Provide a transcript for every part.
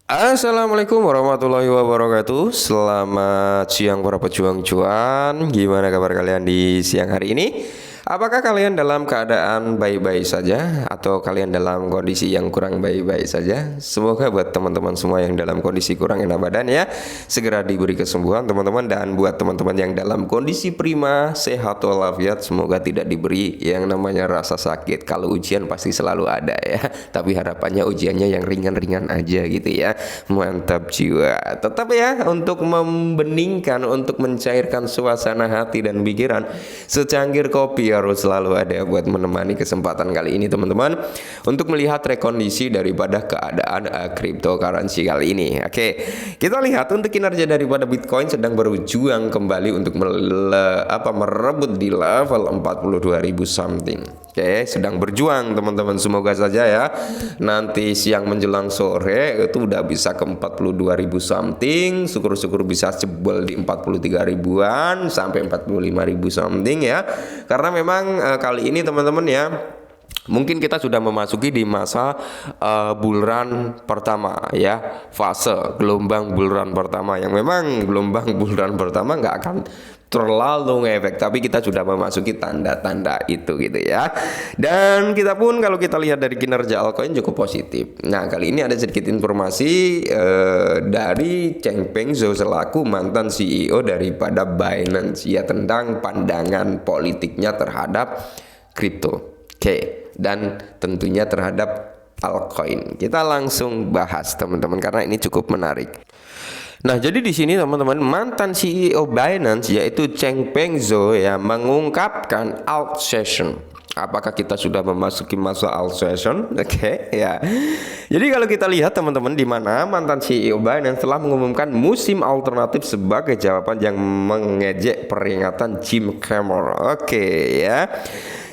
Assalamualaikum warahmatullahi wabarakatuh. Selamat siang para pejuang cuan. Gimana kabar kalian di siang hari ini? Apakah kalian dalam keadaan baik-baik saja atau kalian dalam kondisi yang kurang baik-baik saja? Semoga buat teman-teman semua yang dalam kondisi kurang enak badan ya, segera diberi kesembuhan teman-teman. Dan buat teman-teman yang dalam kondisi prima, sehat walafiat, semoga tidak diberi yang namanya rasa sakit. Kalau ujian pasti selalu ada ya, tapi harapannya ujiannya yang ringan-ringan aja gitu ya. Mantap jiwa. Tetap ya, untuk membeningkan, untuk mencairkan suasana hati dan pikiran, secangkir kopi harus selalu ada buat menemani kesempatan kali ini teman-teman, untuk melihat rekondisi daripada keadaan cryptocurrency kali ini. Oke, kita lihat untuk kinerja daripada Bitcoin sedang berjuang kembali untuk merebut di level 42.000 something. Oke, sedang berjuang teman-teman. Semoga saja ya nanti siang menjelang sore itu udah bisa ke 42.000 something. Syukur-syukur bisa jebol di 43 ribuan sampai 45.000 something ya. Karena memang kali ini teman-teman ya, mungkin kita sudah memasuki di masa bull run pertama ya, fase gelombang bull run pertama, yang memang gelombang bull run pertama nggak akan terlalu ngefek, tapi kita sudah memasuki tanda-tanda itu gitu ya. Dan kita pun kalau kita lihat dari kinerja altcoin cukup positif. Nah, kali ini ada sedikit informasi dari Changpeng Zhou selaku mantan CEO daripada Binance ya, tentang pandangan politiknya terhadap kripto. Oke, dan tentunya terhadap altcoin. Kita langsung bahas teman-teman karena ini cukup menarik. Nah, jadi di sini teman-teman, mantan CEO Binance yaitu Changpeng Zhou ya mengungkapkan alt session. Apakah kita sudah memasuki masa alt session? Oke, ya. Jadi kalau kita lihat teman-teman, di mana mantan CEO Binance telah mengumumkan musim alternatif sebagai jawaban yang mengejek peringatan Jim Cramer. Oke, ya.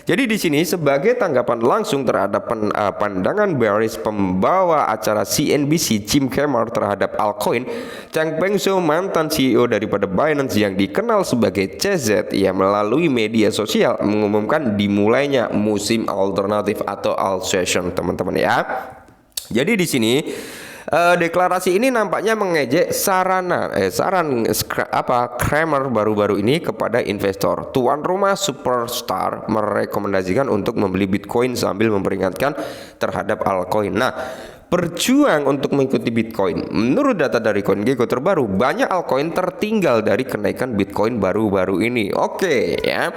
Jadi di sini sebagai tanggapan langsung terhadap pandangan bearish pembawa acara CNBC Jim Cramer terhadap altcoin, Changpeng Zhou, mantan CEO daripada Binance yang dikenal sebagai CZ, ia melalui media sosial mengumumkan dimulainya musim alternatif atau alt session teman-teman ya. Jadi di sini deklarasi ini nampaknya mengejek saran Cramer baru-baru ini kepada investor. Tuan rumah superstar merekomendasikan untuk membeli Bitcoin sambil memperingatkan terhadap altcoin. Nah, berjuang untuk mengikuti Bitcoin. Menurut data dari CoinGecko terbaru, banyak altcoin tertinggal dari kenaikan Bitcoin baru-baru ini. Oke ya.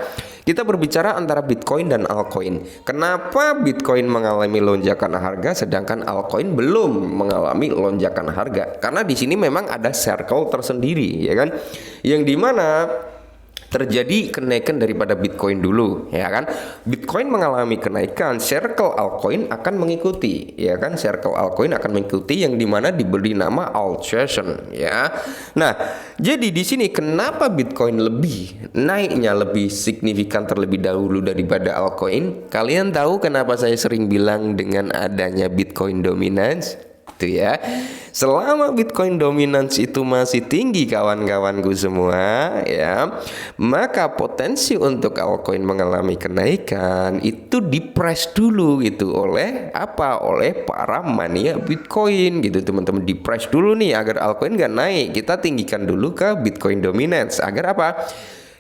Kita berbicara antara Bitcoin dan altcoin. Kenapa Bitcoin mengalami lonjakan harga sedangkan altcoin belum mengalami lonjakan harga? Karena di sini memang ada circle tersendiri ya kan. Yang dimana terjadi kenaikan daripada Bitcoin dulu ya kan. Bitcoin mengalami kenaikan, circle altcoin akan mengikuti ya kan. Circle altcoin akan mengikuti, yang dimana diberi nama alt session ya. Nah, jadi di sini kenapa Bitcoin naiknya lebih signifikan terlebih dahulu daripada altcoin? Kalian tahu kenapa saya sering bilang dengan adanya Bitcoin dominance? Itu ya. Selama Bitcoin dominance itu masih tinggi kawan-kawanku semua ya, maka potensi untuk altcoin mengalami kenaikan itu dipress dulu gitu oleh para mania Bitcoin gitu teman-teman. Dipress dulu nih agar altcoin gak naik, kita tinggikan dulu ke Bitcoin dominance agar apa?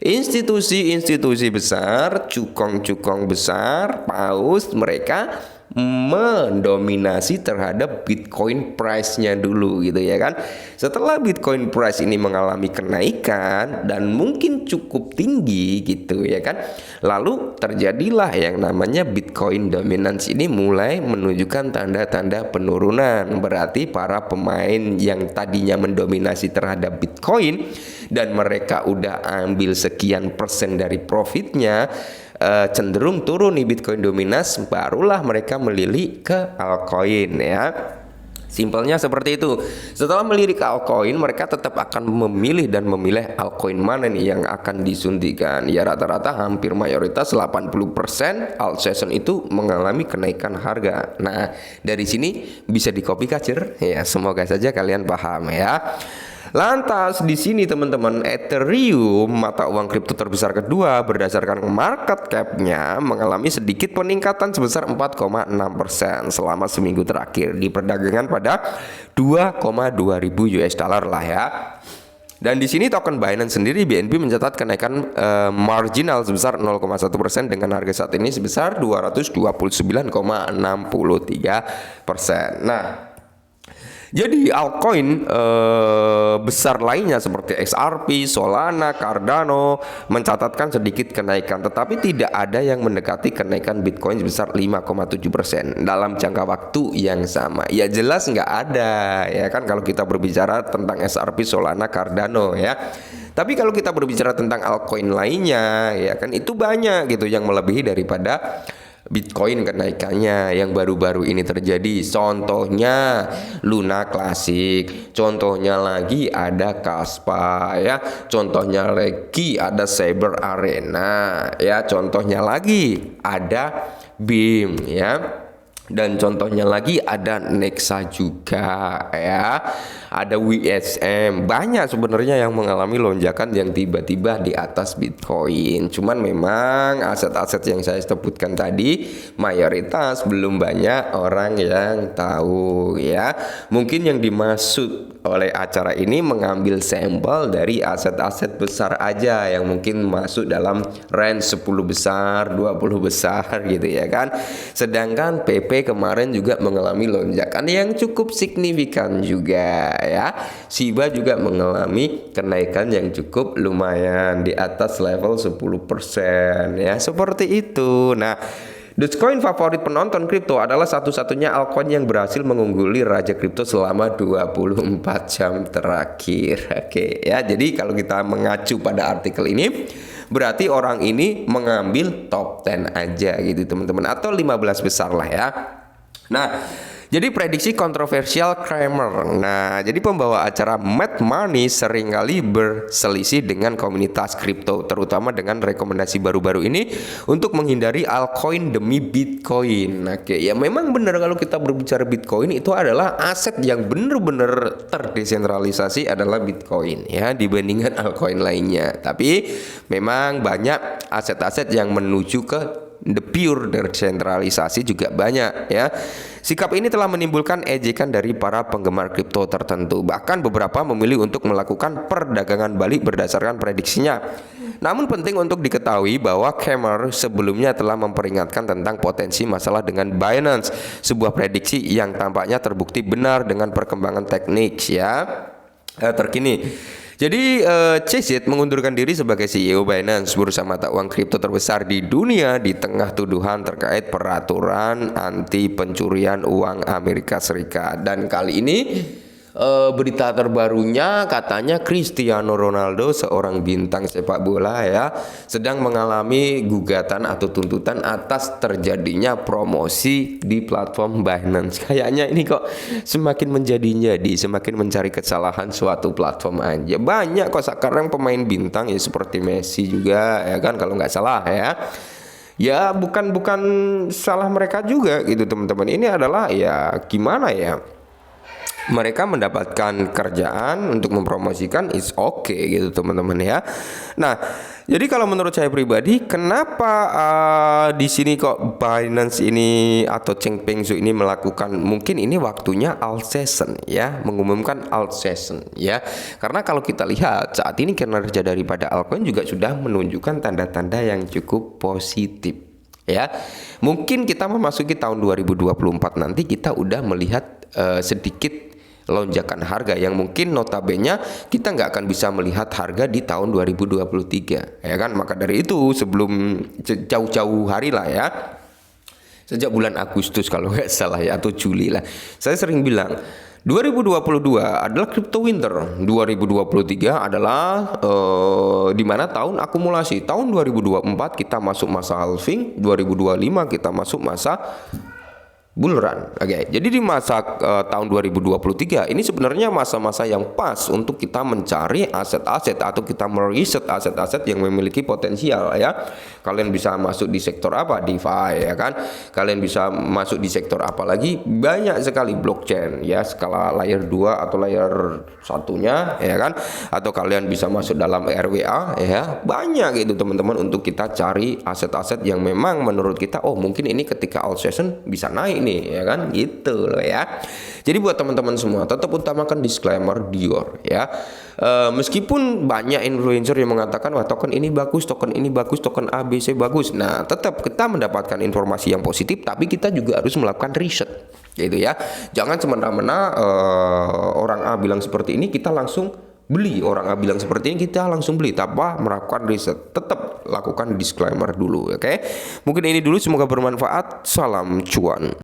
Institusi-institusi besar, cukong-cukong besar, paus, mereka mendominasi terhadap Bitcoin price-nya dulu gitu ya kan. Setelah Bitcoin price ini mengalami kenaikan dan mungkin cukup tinggi gitu ya kan, lalu terjadilah yang namanya Bitcoin dominance ini mulai menunjukkan tanda-tanda penurunan. Berarti para pemain yang tadinya mendominasi terhadap Bitcoin dan mereka udah ambil sekian persen dari profitnya, cenderung turun nih Bitcoin dominance, barulah mereka melirik ke altcoin ya. Simpelnya seperti itu. Setelah melirik ke altcoin, mereka tetap akan memilih altcoin mana nih yang akan disuntikan. Ya rata-rata hampir mayoritas 80% alt session itu mengalami kenaikan harga. Nah, dari sini bisa di copy kacir ya. Semoga saja kalian paham ya. Lantas di sini teman-teman, Ethereum mata uang kripto terbesar kedua berdasarkan market cap-nya mengalami sedikit peningkatan sebesar 4,6% selama seminggu terakhir di perdagangan pada 2,2 ribu US dollar lah ya. Dan di sini token Binance sendiri BNB mencatat kenaikan marginal sebesar 0,1% dengan harga saat ini sebesar 229,63%. Nah, jadi altcoin besar lainnya seperti XRP, Solana, Cardano mencatatkan sedikit kenaikan, tetapi tidak ada yang mendekati kenaikan Bitcoin sebesar 5,7% dalam jangka waktu yang sama. Ya jelas nggak ada ya kan kalau kita berbicara tentang XRP, Solana, Cardano ya. Tapi kalau kita berbicara tentang altcoin lainnya ya kan itu banyak gitu yang melebihi daripada Bitcoin kenaikannya yang baru-baru ini terjadi. Contohnya Luna Classic, contohnya lagi ada Kaspa ya, contohnya lagi ada Saber Arena ya, contohnya lagi ada BIM ya. Dan contohnya lagi ada Nexa juga ya, ada WSM. Banyak sebenarnya yang mengalami lonjakan yang tiba-tiba di atas Bitcoin. Cuman memang aset-aset yang saya sebutkan tadi mayoritas belum banyak orang yang tahu ya. Mungkin yang dimaksud oleh acara ini mengambil sampel dari aset-aset besar aja yang mungkin masuk dalam range 10 besar, 20 besar gitu ya kan. Sedangkan PP kemarin juga mengalami lonjakan yang cukup signifikan juga ya. Shiba juga mengalami kenaikan yang cukup lumayan di atas level 10% ya, seperti itu. Nah, Dogecoin favorit penonton kripto adalah satu-satunya altcoin yang berhasil mengungguli raja kripto selama 24 jam terakhir. Oke ya, jadi kalau kita mengacu pada artikel ini berarti orang ini mengambil top 10 aja gitu teman-teman, atau 15 besar lah ya. Nah, jadi prediksi kontroversial Cramer. Nah, jadi pembawa acara Mad Money seringkali berselisih dengan komunitas kripto, terutama dengan rekomendasi baru-baru ini untuk menghindari altcoin demi Bitcoin. Oke, ya memang benar kalau kita berbicara Bitcoin itu adalah aset yang benar-benar terdesentralisasi adalah Bitcoin ya dibandingkan altcoin lainnya. Tapi memang banyak aset-aset yang menuju ke the pure desentralisasi juga banyak ya. Sikap ini telah menimbulkan ejekan dari para penggemar kripto tertentu. Bahkan beberapa memilih untuk melakukan perdagangan balik berdasarkan prediksinya. Namun penting untuk diketahui bahwa Cramer sebelumnya telah memperingatkan tentang potensi masalah dengan Binance, sebuah prediksi yang tampaknya terbukti benar dengan perkembangan teknik ya terkini. Jadi Chase mengundurkan diri sebagai CEO Binance, bursa mata uang kripto terbesar di dunia, di tengah tuduhan terkait peraturan anti pencurian uang Amerika Serikat. Dan kali ini berita terbarunya katanya Cristiano Ronaldo, seorang bintang sepak bola ya, sedang mengalami gugatan atau tuntutan atas terjadinya promosi di platform Binance. Kayaknya ini kok semakin menjadi semakin mencari kesalahan suatu platform aja. Banyak kok sekarang pemain bintang ya seperti Messi juga ya kan kalau nggak salah ya. Ya bukan salah mereka juga gitu teman-teman. Ini adalah ya gimana ya, mereka mendapatkan kerjaan untuk mempromosikan, is okay gitu teman-teman ya. Nah, jadi kalau menurut saya pribadi, kenapa di sini kok Binance ini atau Changpeng Zhou ini melakukan, mungkin ini waktunya alt session ya, mengumumkan alt session ya. Karena kalau kita lihat saat ini kinerja daripada altcoin juga sudah menunjukkan tanda-tanda yang cukup positif ya. Mungkin kita memasuki tahun 2024 nanti kita udah melihat sedikit lonjakan harga yang mungkin notabene kita nggak akan bisa melihat harga di tahun 2023 ya kan. Maka dari itu sebelum jauh-jauh hari lah ya, sejak bulan Agustus kalau nggak salah ya, atau Juli lah, saya sering bilang 2022 adalah crypto winter, 2023 adalah di mana tahun akumulasi. Tahun 2024 kita masuk masa halving, 2025 kita masuk masa bull run. Oke, jadi di masa tahun 2023 ini sebenarnya masa-masa yang pas untuk kita mencari aset-aset atau kita meriset aset-aset yang memiliki potensial ya. Kalian bisa masuk di sektor apa? DeFi ya kan. Kalian bisa masuk di sektor apa lagi? Banyak sekali blockchain ya, skala layer 2 atau layer satunya ya kan. Atau kalian bisa masuk dalam RWA ya. Banyak gitu teman-teman untuk kita cari aset-aset yang memang menurut kita mungkin ini ketika out session bisa naik nih ya kan, gitu loh ya. Jadi buat teman-teman semua tetap utamakan disclaimer Dior ya. Meskipun banyak influencer yang mengatakan wah token ini bagus, token ABC bagus. Nah, tetap kita mendapatkan informasi yang positif, tapi kita juga harus melakukan riset gitu ya. Jangan semena-mena orang A bilang seperti ini kita langsung beli, orang A bilang seperti ini kita langsung beli tanpa melakukan riset. Tetap lakukan disclaimer dulu, oke? Mungkin ini dulu, semoga bermanfaat. Salam cuan.